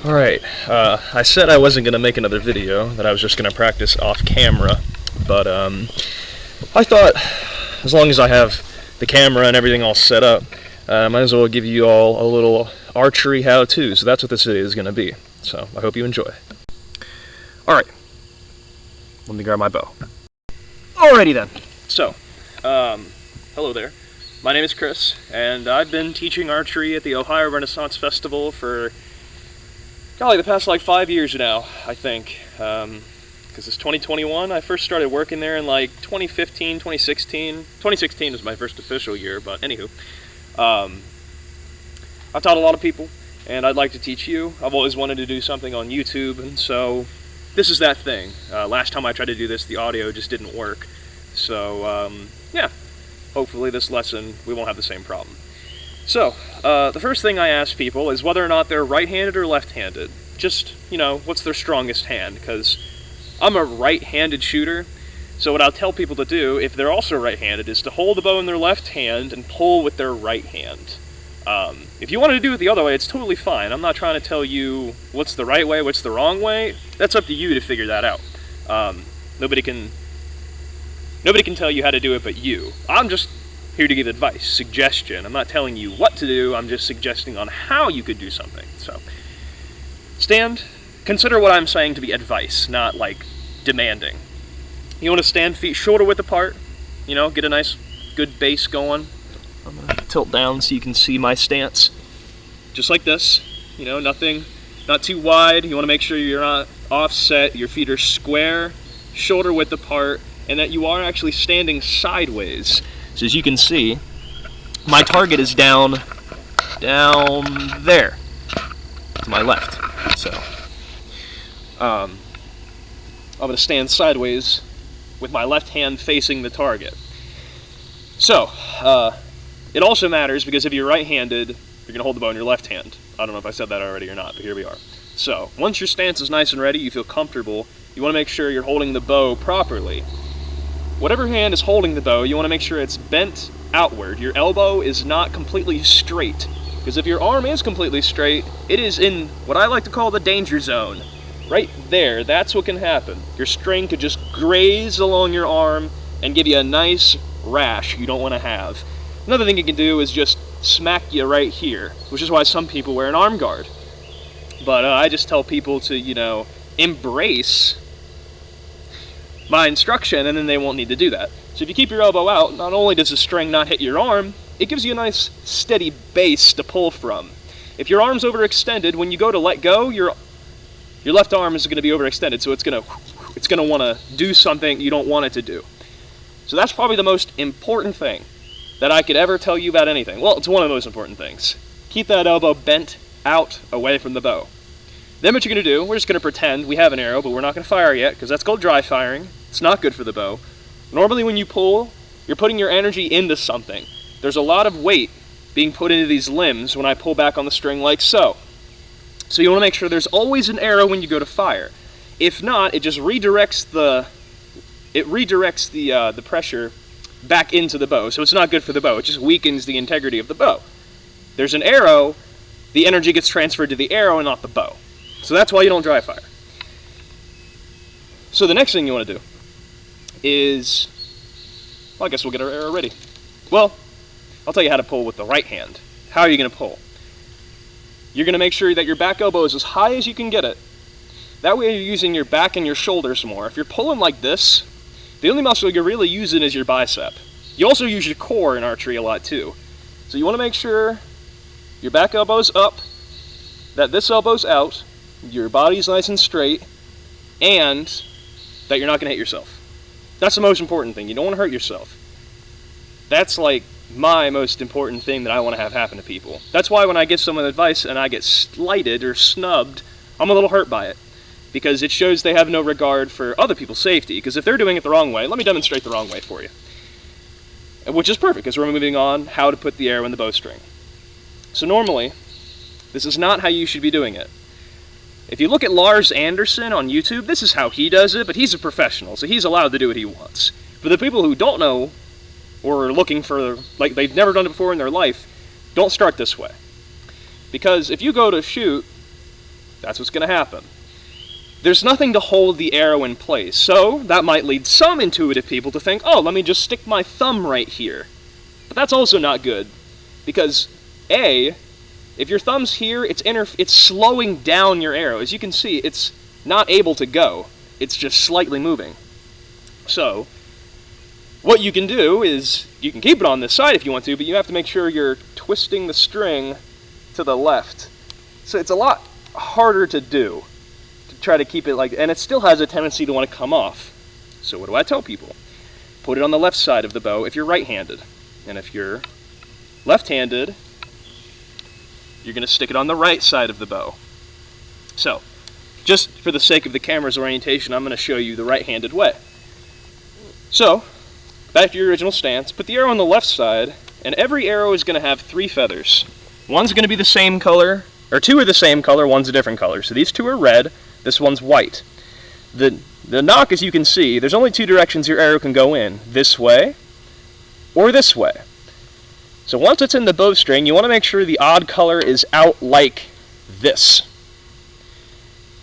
Alright, I said I wasn't going to make another video, that I was just going to practice off camera, but I thought as long as I have the camera and everything all set up, I might as well give you all a little archery how-to, so that's what this video is going to be. So I hope you enjoy. Alright, let me grab my bow. Alrighty then, so, hello there. My name is Chris, and I've been teaching archery at the Ohio Renaissance Festival for golly, the past like 5 years now, I think, because it's 2021. I first started working there in like 2015, 2016. 2016 was my first official year, but anywho. I've taught a lot of people, and I'd like to teach you. I've always wanted to do something on YouTube, and so this is that thing. Last time I tried to do this, the audio just didn't work. So, yeah, hopefully this lesson, we won't have the same problem. So, the first thing I ask people is whether or not they're right-handed or left-handed. Just, you know, what's their strongest hand, because I'm a right-handed shooter, so what I'll tell people to do, if they're also right-handed, is to hold the bow in their left hand and pull with their right hand. If you want to do it the other way, it's totally fine. I'm not trying to tell you what's the right way, what's the wrong way. That's up to you to figure that out. Nobody can tell you how to do it but you. I'm just here to give advice, suggestion. I'm not telling you what to do, I'm just suggesting on how you could do something. So, stand. Consider what I'm saying to be advice, not like demanding. You want to stand feet shoulder width apart, you know, get a nice good base going. I'm going to tilt down so you can see my stance. Just like this, you know, nothing, not too wide. You want to make sure you're not offset, your feet are square, shoulder width apart, and that you are actually standing sideways. So as you can see, my target is down there, to my left. So, I'm going to stand sideways with my left hand facing the target. So, it also matters because if you're right-handed, you're going to hold the bow in your left hand. I don't know if I said that already or not, but here we are. So, once your stance is nice and ready, you feel comfortable, you want to make sure you're holding the bow properly. Whatever hand is holding the bow, you want to make sure it's bent outward. Your elbow is not completely straight, because if your arm is completely straight, it is in what I like to call the danger zone. Right there, that's what can happen. Your string could just graze along your arm and give you a nice rash you don't want to have. Another thing it can do is just smack you right here, which is why some people wear an arm guard. But I just tell people to, you know, embrace my instruction, and then they won't need to do that. So if you keep your elbow out, not only does the string not hit your arm, it gives you a nice steady base to pull from. If your arm's overextended, when you go to let go, your left arm is going to be overextended, so it's going to want to do something you don't want it to do. So that's probably the most important thing that I could ever tell you about anything. Well, it's one of the most important things. Keep that elbow bent out away from the bow. Then what you're going to do, we're just going to pretend we have an arrow, but we're not going to fire yet, because that's called dry firing. It's not good for the bow. Normally when you pull, you're putting your energy into something. There's a lot of weight being put into these limbs when I pull back on the string like so. So you want to make sure there's always an arrow when you go to fire. If not, it just redirects the pressure back into the bow, so it's not good for the bow. It just weakens the integrity of the bow. There's an arrow, the energy gets transferred to the arrow and not the bow. So that's why you don't dry fire. So the next thing you want to do is, well, I guess we'll get our arrow ready. Well, I'll tell you how to pull with the right hand. How are you going to pull? You're going to make sure that your back elbow is as high as you can get it. That way you're using your back and your shoulders more. If you're pulling like this, the only muscle you're really using is your bicep. You also use your core in archery a lot too. So you want to make sure your back elbow's up, that this elbow's out, your body's nice and straight, and that you're not going to hit yourself. That's the most important thing. You don't want to hurt yourself. That's like my most important thing that I want to have happen to people. That's why when I give someone advice and I get slighted or snubbed, I'm a little hurt by it, because it shows they have no regard for other people's safety. Because if they're doing it the wrong way, let me demonstrate the wrong way for you. Which is perfect, because we're moving on how to put the arrow in the bowstring. So normally, this is not how you should be doing it. If you look at Lars Anderson on YouTube, this is how he does it, but he's a professional, so he's allowed to do what he wants. For the people who don't know, or are looking for, like they've never done it before in their life, don't start this way. Because if you go to shoot That's what's going to happen. There's nothing to hold the arrow in place, so that might lead some intuitive people to think, oh, let me just stick my thumb right here. But that's also not good, because A, if your thumb's here, it's slowing down your arrow. As you can see, it's not able to go. It's just slightly moving. So, what you can do is, you can keep it on this side if you want to, but you have to make sure you're twisting the string to the left. So it's a lot harder to do, to try to keep it like, and it still has a tendency to want to come off. So what do I tell people? Put it on the left side of the bow if you're right-handed. And if you're left-handed, you're going to stick it on the right side of the bow. So, just for the sake of the camera's orientation, I'm going to show you the right-handed way. So, back to your original stance, put the arrow on the left side, and every arrow is going to have 3 feathers. One's going to be the same color, or 2 are the same color, one's a different color. So these 2 are red, this one's white. The nock, as you can see, there's only 2 directions your arrow can go in, this way or this way. So once it's in the bowstring, you want to make sure the odd color is out like this.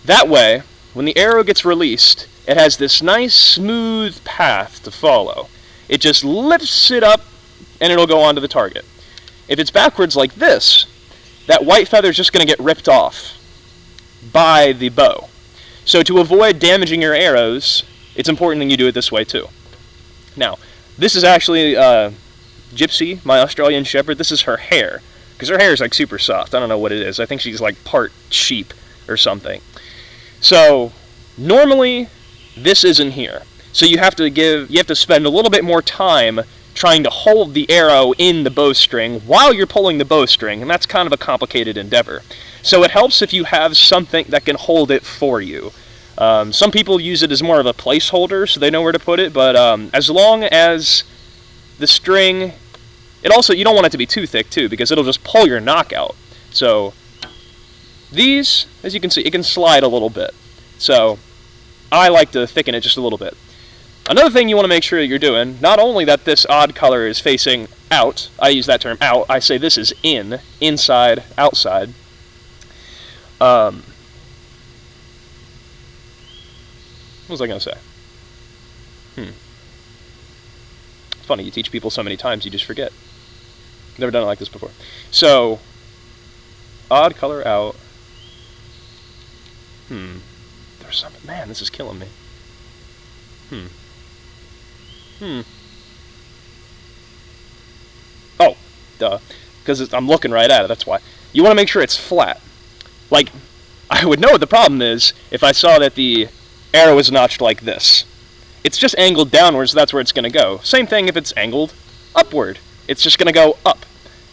That way, when the arrow gets released, it has this nice smooth path to follow. It just lifts it up and it'll go onto the target. If it's backwards like this, that white feather is just going to get ripped off by the bow. So to avoid damaging your arrows, it's important that you do it this way too. Now, this is actually Gypsy, my Australian Shepherd. This is her hair, because her hair is like super soft. I don't know what it is. I think she's like part sheep or something. So normally this isn't here. So you have to spend a little bit more time trying to hold the arrow in the bowstring while you're pulling the bowstring, and that's kind of a complicated endeavor. So it helps if you have something that can hold it for you. Some people use it as more of a placeholder, so they know where to put it, but as long as the string, you don't want it to be too thick too, because it'll just pull your nock out. So these, as you can see, it can slide a little bit. So I like to thicken it just a little bit. Another thing you want to make sure that you're doing, not only that this odd color is facing out, I use that term out, I say this is in, inside, outside. What was I going to say? Funny, you teach people so many times you just forget. Never done it like this before. So, odd color out. There's something, man, this is killing me. Oh, duh. Because I'm looking right at it, that's why. You want to make sure it's flat. Like, I would know what the problem is if I saw that the arrow is notched like this. It's just angled downwards, so that's where it's going to go. Same thing if it's angled upward. It's just going to go up.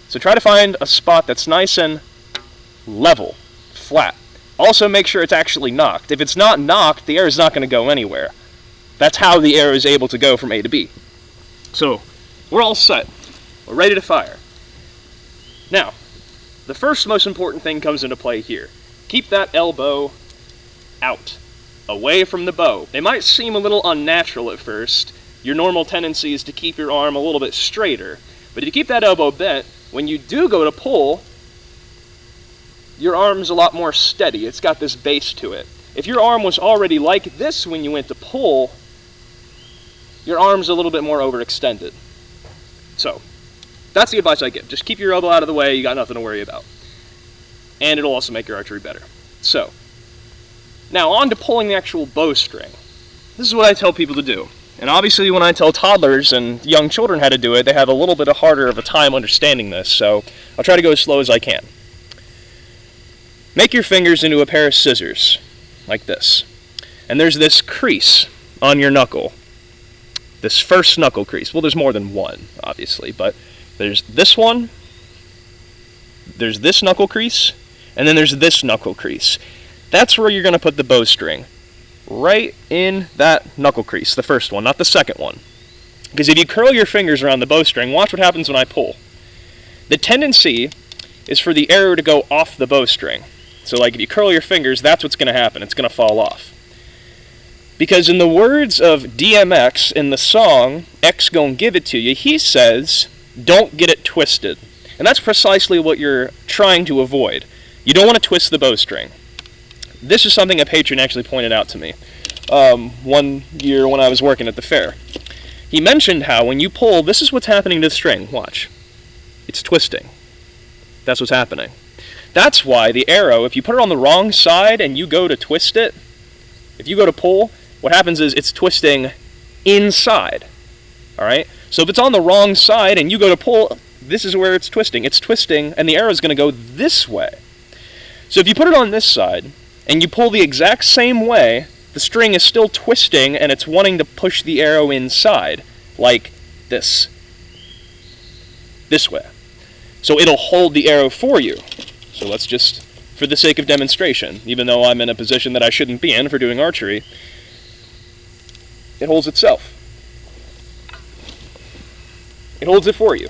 So try to find a spot that's nice and level, flat. Also make sure it's actually nocked. If it's not nocked, the arrow is not going to go anywhere. That's how the arrow is able to go from A to B. So, we're all set. We're ready to fire. Now, the first most important thing comes into play here. Keep that elbow out, away from the bow. It might seem a little unnatural at first. Your normal tendency is to keep your arm a little bit straighter. But if you keep that elbow bent, when you do go to pull, your arm's a lot more steady. It's got this base to it. If your arm was already like this when you went to pull, your arm's a little bit more overextended. So, that's the advice I give. Just keep your elbow out of the way, you got nothing to worry about. And it'll also make your archery better. So, now on to pulling the actual bowstring. This is what I tell people to do. And obviously when I tell toddlers and young children how to do it, they have a little bit harder of a time understanding this, so I'll try to go as slow as I can. Make your fingers into a pair of scissors, like this. And there's this crease on your knuckle. This first knuckle crease. Well, there's more than one, obviously, but there's this one, there's this knuckle crease, and then there's this knuckle crease. That's where you're going to put the bowstring. Right in that knuckle crease, the first one, not the second one. Because if you curl your fingers around the bowstring, watch what happens when I pull. The tendency is for the arrow to go off the bowstring. So like if you curl your fingers, that's what's going to happen. It's going to fall off. Because in the words of DMX in the song, X Gon' Give It To You, he says, don't get it twisted. And that's precisely what you're trying to avoid. You don't want to twist the bowstring. This is something a patron actually pointed out to me one year when I was working at the fair. He mentioned how when you pull, this is what's happening to the string. Watch. It's twisting. That's what's happening. That's why the arrow, if you put it on the wrong side and you go to twist it, if you go to pull, what happens is it's twisting inside. Alright? So if it's on the wrong side and you go to pull, this is where it's twisting. It's twisting and the arrow is going to go this way. So if you put it on this side and you pull the exact same way, the string is still twisting and it's wanting to push the arrow inside, like this. This way. So it'll hold the arrow for you. So let's just, for the sake of demonstration, even though I'm in a position that I shouldn't be in for doing archery, it holds itself. It holds it for you.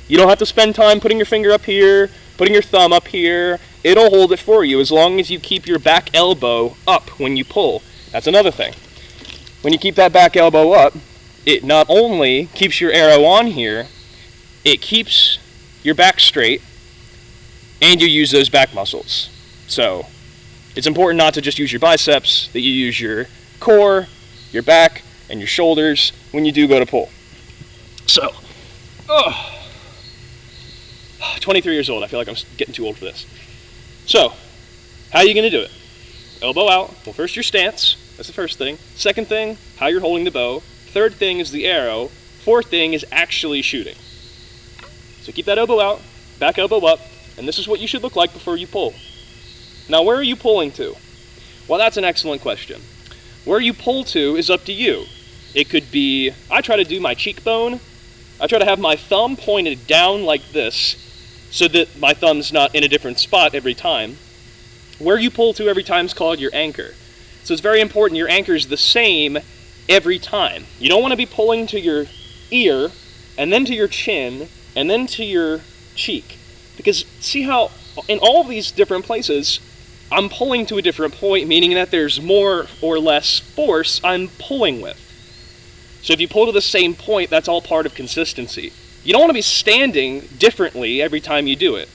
You don't have to spend time putting your finger up here, putting your thumb up here. It'll hold it for you as long as you keep your back elbow up when you pull. That's another thing. When you keep that back elbow up, it not only keeps your arrow on here, it keeps your back straight, and you use those back muscles. So, it's important not to just use your biceps, that you use your core, your back, and your shoulders when you do go to pull. So, 23 years old. I feel like I'm getting too old for this. So, how are you going to do it? Elbow out. Well, first your stance. That's the first thing. Second thing, how you're holding the bow. Third thing is the arrow. Fourth thing is actually shooting. So keep that elbow out, back elbow up, and this is what you should look like before you pull. Now, where are you pulling to? Well, that's an excellent question. Where you pull to is up to you. It could be, I try to do my cheekbone. I try to have my thumb pointed down like this so that my thumb's not in a different spot every time. Where you pull to every time is called your anchor. So it's very important your anchor is the same every time. You don't want to be pulling to your ear, and then to your chin, and then to your cheek. Because see how in all of these different places, I'm pulling to a different point, meaning that there's more or less force I'm pulling with. So if you pull to the same point, that's all part of consistency. You don't want to be standing differently every time you do it.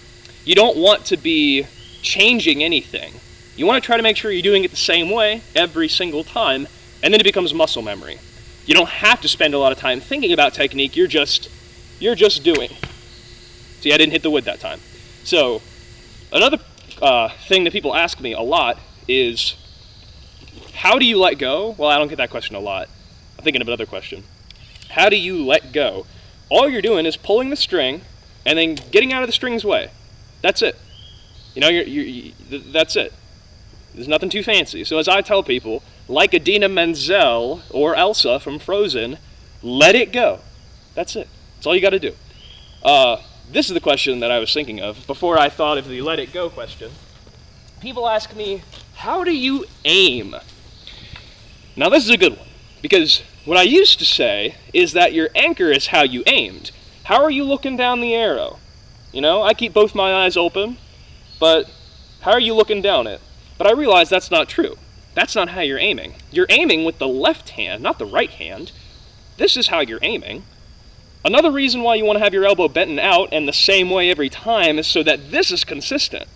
You don't want to be changing anything. You want to try to make sure you're doing it the same way every single time, and then it becomes muscle memory. You don't have to spend a lot of time thinking about technique, you're just doing. See, I didn't hit the wood that time. So, another thing that people ask me a lot is, how do you let go? Well, I don't get that question a lot. I'm thinking of another question. How do you let go? All you're doing is pulling the string and then getting out of the string's way. That's it. You know, that's it. There's nothing too fancy. So as I tell people, like Idina Menzel or Elsa from Frozen, let it go. That's it. That's all you got to do. This is the question that I was thinking of before I thought of the let it go question. People ask me, how do you aim? Now this is a good one, because what I used to say is that your anchor is how you aimed. How are you looking down the arrow? You know, I keep both my eyes open, but how are you looking down it? But I realize that's not true. That's not how you're aiming. You're aiming with the left hand, not the right hand. This is how you're aiming. Another reason why you want to have your elbow bent out and the same way every time is so that this is consistent.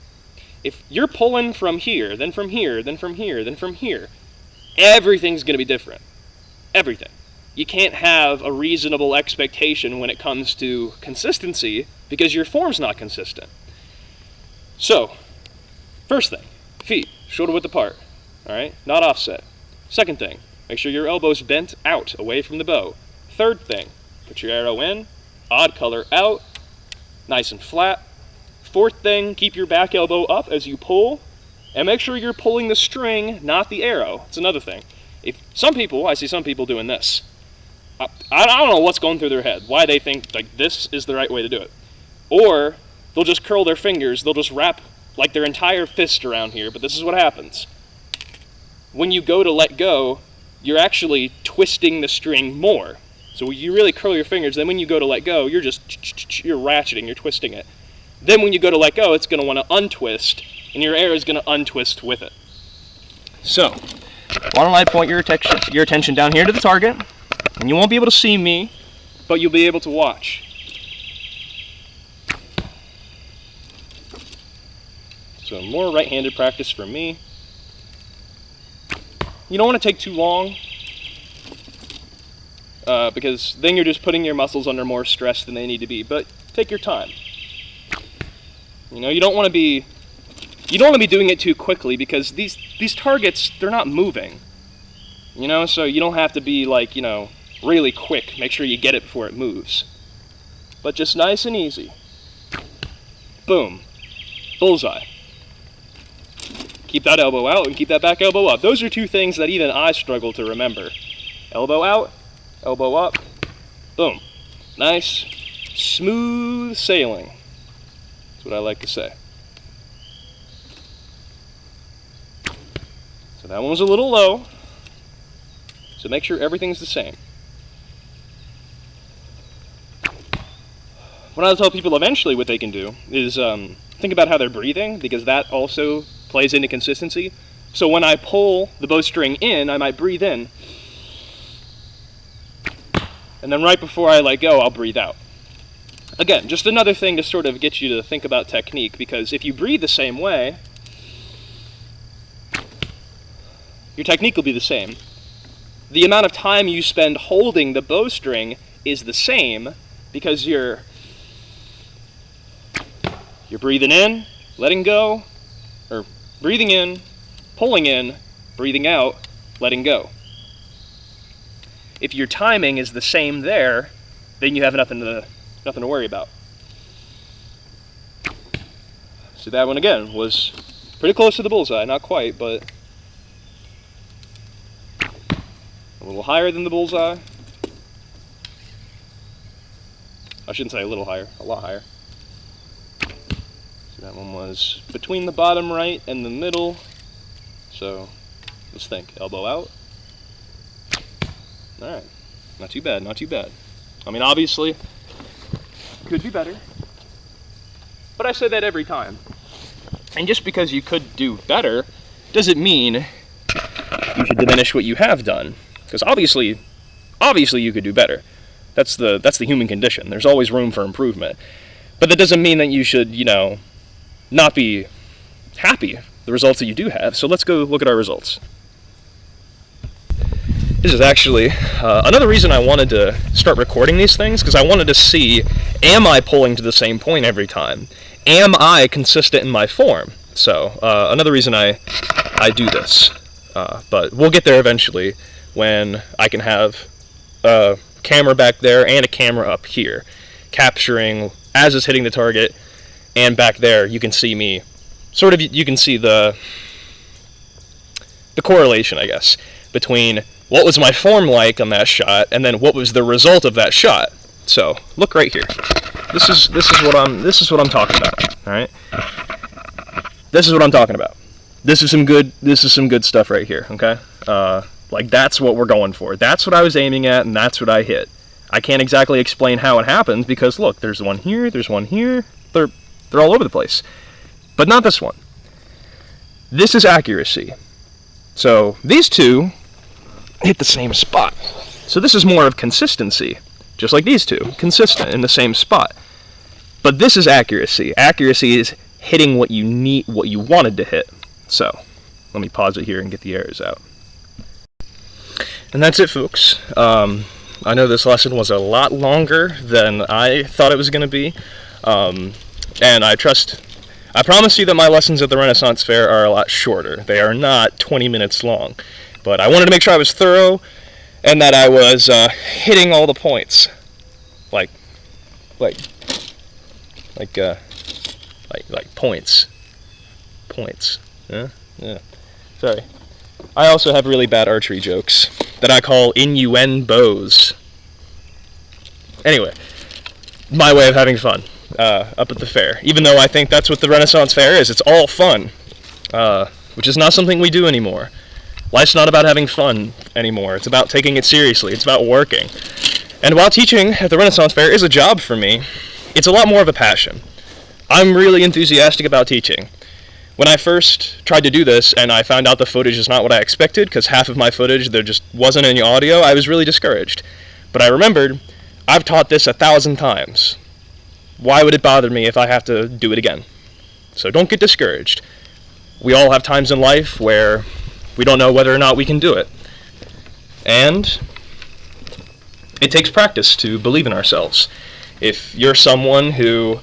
If you're pulling from here, then from here, then from here, then from here, everything's going to be different. Everything. You can't have a reasonable expectation when it comes to consistency because your form's not consistent. So, first thing, feet, shoulder width apart, all right? Not offset. Second thing, make sure your elbow's bent out, away from the bow. Third thing, put your arrow in, odd color out, nice and flat. Fourth thing, keep your back elbow up as you pull, and make sure you're pulling the string, not the arrow. It's another thing. I see some people doing this. I don't know what's going through their head, why they think like this is the right way to do it. Or they'll just curl their fingers, they'll just wrap like their entire fist around here, but this is what happens. When you go to let go, you're actually twisting the string more. So you really curl your fingers, then when you go to let go, you're ratcheting, you're twisting it. Then when you go to let go, it's going to want to untwist, and your arrow is going to untwist with it. So, why don't I point your attention down here to the target, and you won't be able to see me, but you'll be able to watch. So more right-handed practice for me. You don't want to take too long, because then you're just putting your muscles under more stress than they need to be. But take your time. You don't want to be doing it too quickly, because these targets, they're not moving. So you don't have to be like, really quick. Make sure you get it before it moves. But just nice and easy. Boom. Bullseye. Keep that elbow out and keep that back elbow up. Those are two things that even I struggle to remember. Elbow out, elbow up, boom. Nice, smooth sailing. That's what I like to say. So that one was a little low. So make sure everything's the same. What I'll tell people eventually what they can do is think about how they're breathing, because that also plays into consistency. So when I pull the bowstring in, I might breathe in, and then right before I let go, I'll breathe out. Again, just another thing to sort of get you to think about technique, because if you breathe the same way, your technique will be the same. The amount of time you spend holding the bowstring is the same, because you're breathing in, letting go, or breathing in, pulling in, breathing out, letting go. If your timing is the same there, then you have nothing to worry about. So that one again was pretty close to the bullseye, not quite, but a little higher than the bullseye. I shouldn't say a little higher, a lot higher. So that one was between the bottom right and the middle. So let's think, elbow out. Alright, not too bad, not too bad. I mean, obviously, could be better. But I say that every time. And just because you could do better, doesn't mean you should diminish what you have done. Because obviously you could do better. That's the human condition. There's always room for improvement. But that doesn't mean that you should, not be happy with the results that you do have. So let's go look at our results. This is actually another reason I wanted to start recording these things, because I wanted to see, am I pulling to the same point every time? Am I consistent in my form? So another reason I do this. But we'll get there eventually, when I can have a camera back there and a camera up here, capturing as it's hitting the target, and back there you can see me, you can see the correlation, I guess, between what was my form like on that shot, and then what was the result of that shot. So look right here. This is what I'm talking about. All right. This is what I'm talking about. This is some good stuff right here. Okay. Like that's what we're going for. That's what I was aiming at, and that's what I hit. I can't exactly explain how it happens, because look, there's one here, there's one here. They're all over the place, but not this one. This is accuracy. So these two hit the same spot. So this is more of consistency, just like these two, consistent in the same spot. But this is accuracy. Accuracy is hitting what you need, what you wanted to hit. So let me pause it here and get the errors out. And that's it, folks. I know this lesson was a lot longer than I thought it was going to be. And I promise you that my lessons at the Renaissance Fair are a lot shorter. They are not 20 minutes long. But I wanted to make sure I was thorough, and that I was hitting all the points. Like points. Points. Yeah? Yeah. Sorry. I also have really bad archery jokes that I call innuendos. Anyway, my way of having fun up at the fair. Even though I think that's what the Renaissance Fair is. It's all fun, which is not something we do anymore. Life's not about having fun anymore. It's about taking it seriously. It's about working. And while teaching at the Renaissance Fair is a job for me, it's a lot more of a passion. I'm really enthusiastic about teaching. When I first tried to do this and I found out the footage is not what I expected, because half of my footage there just wasn't any audio, I was really discouraged. But I remembered, I've taught this 1,000 times. Why would it bother me if I have to do it again? So don't get discouraged. We all have times in life where We don't know whether or not we can do it. And it takes practice to believe in ourselves. If you're someone who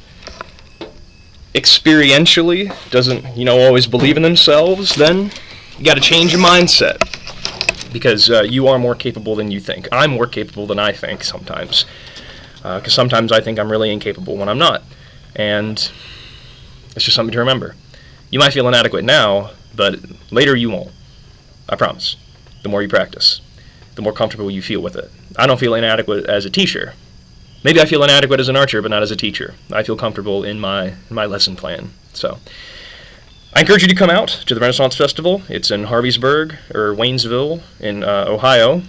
experientially doesn't, always believe in themselves, then you got to change your mindset, because you are more capable than you think. I'm more capable than I think sometimes, because sometimes I think I'm really incapable when I'm not, and it's just something to remember. You might feel inadequate now, but later you won't. I promise. The more you practice, the more comfortable you feel with it. I don't feel inadequate as a teacher. Maybe I feel inadequate as an archer, but not as a teacher. I feel comfortable in my lesson plan. So I encourage you to come out to the Renaissance Festival. It's in Harveysburg, or Waynesville, in Ohio.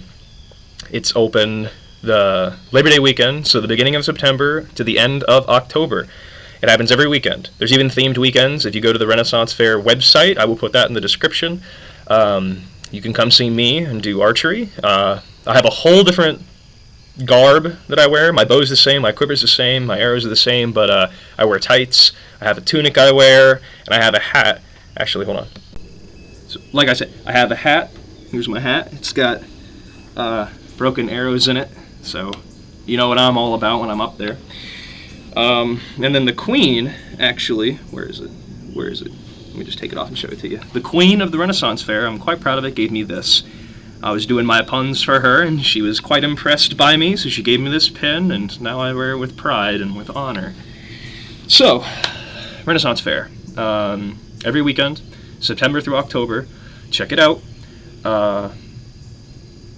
It's open the Labor Day weekend, so the beginning of September to the end of October. It happens every weekend. There's even themed weekends. If you go to the Renaissance Fair website, I will put that in the description. You can come see me and do archery. I have a whole different garb that I wear. My bow's the same, my quiver's the same, my arrows are the same, but I wear tights. I have a tunic I wear, and I have a hat. Actually, hold on. So, like I said, I have a hat. Here's my hat. It's got broken arrows in it, so you know what I'm all about when I'm up there. And then the queen, actually, where is it? Let me just take it off and show it to you. The queen of the Renaissance Fair, I'm quite proud of it, gave me this. I was doing my puns for her, and she was quite impressed by me, so she gave me this pin, and now I wear it with pride and with honor. So, Renaissance Fair, every weekend, September through October. Check it out.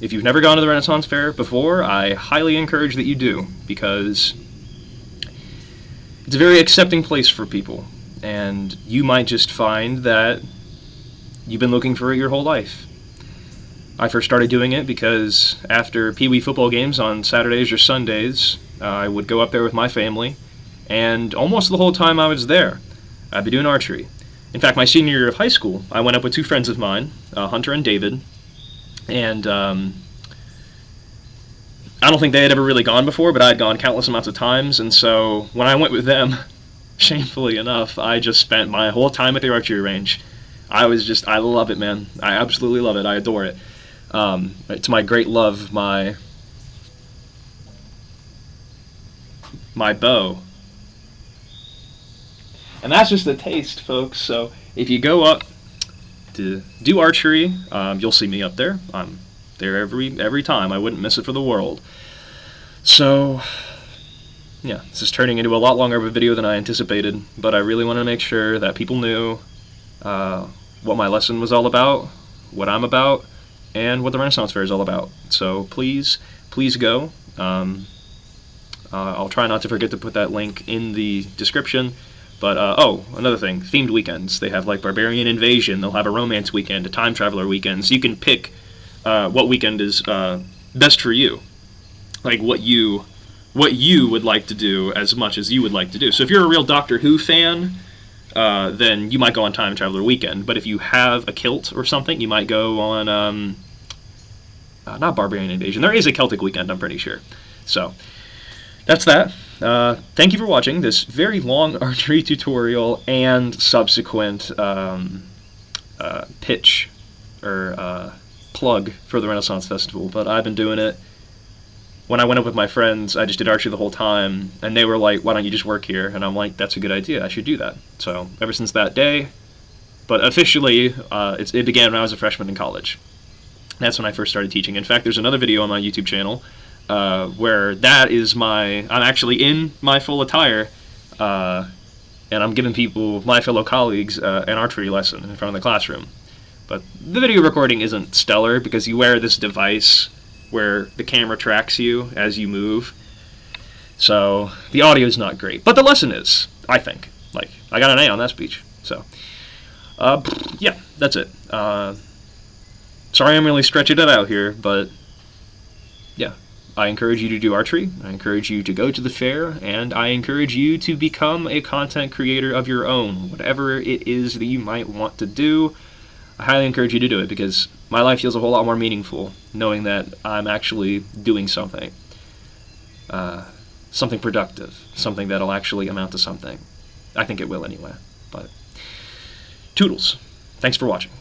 If you've never gone to the Renaissance Fair before, I highly encourage that you do, because it's a very accepting place for people, and you might just find that you've been looking for it your whole life. I first started doing it because after Pee Wee football games on Saturdays or Sundays, I would go up there with my family, and almost the whole time I was there, I'd be doing archery. In fact, my senior year of high school, I went up with two friends of mine, Hunter and David, and I don't think they had ever really gone before, but I had gone countless amounts of times, and so when I went with them, shamefully enough, I just spent my whole time at the archery range. I love it, man. I absolutely love it. I adore it. To my great love, my bow. And that's just a taste, folks. So if you go up to do archery, you'll see me up there. I'm there every time. I wouldn't miss it for the world. So yeah, this is turning into a lot longer of a video than I anticipated, but I really wanted to make sure that people knew what my lesson was all about, what I'm about, and what the Renaissance Fair is all about. So please go. I'll try not to forget to put that link in the description. But, another thing, themed weekends. They have, like, Barbarian Invasion. They'll have a romance weekend, a time traveler weekend. So you can pick what weekend is best for you. Like, what you would like to do as much as you would like to do. So if you're a real Doctor Who fan, then you might go on Time Traveler Weekend. But if you have a kilt or something, you might go on, not Barbarian Invasion. There is a Celtic Weekend, I'm pretty sure. So, that's that. Thank you for watching this very long archery tutorial and subsequent pitch or plug for the Renaissance Festival. But I've been doing it. When I went up with my friends, I just did archery the whole time, and they were like, why don't you just work here? And I'm like, that's a good idea, I should do that. So, ever since that day, but officially, it began when I was a freshman in college. That's when I first started teaching. In fact, there's another video on my YouTube channel where that is I'm actually in my full attire, and I'm giving people, my fellow colleagues, an archery lesson in front of the classroom. But the video recording isn't stellar because you wear this device where the camera tracks you as you move. So the audio is not great, but the lesson is, I think. Like, I got an A on that speech. So, yeah, that's it. Sorry I'm really stretching it out here, but yeah. I encourage you to do archery, I encourage you to go to the fair, and I encourage you to become a content creator of your own. Whatever it is that you might want to do, I highly encourage you to do it, because my life feels a whole lot more meaningful knowing that I'm actually doing something. Something productive, something that'll actually amount to something. I think it will anyway. But toodles. Thanks for watching.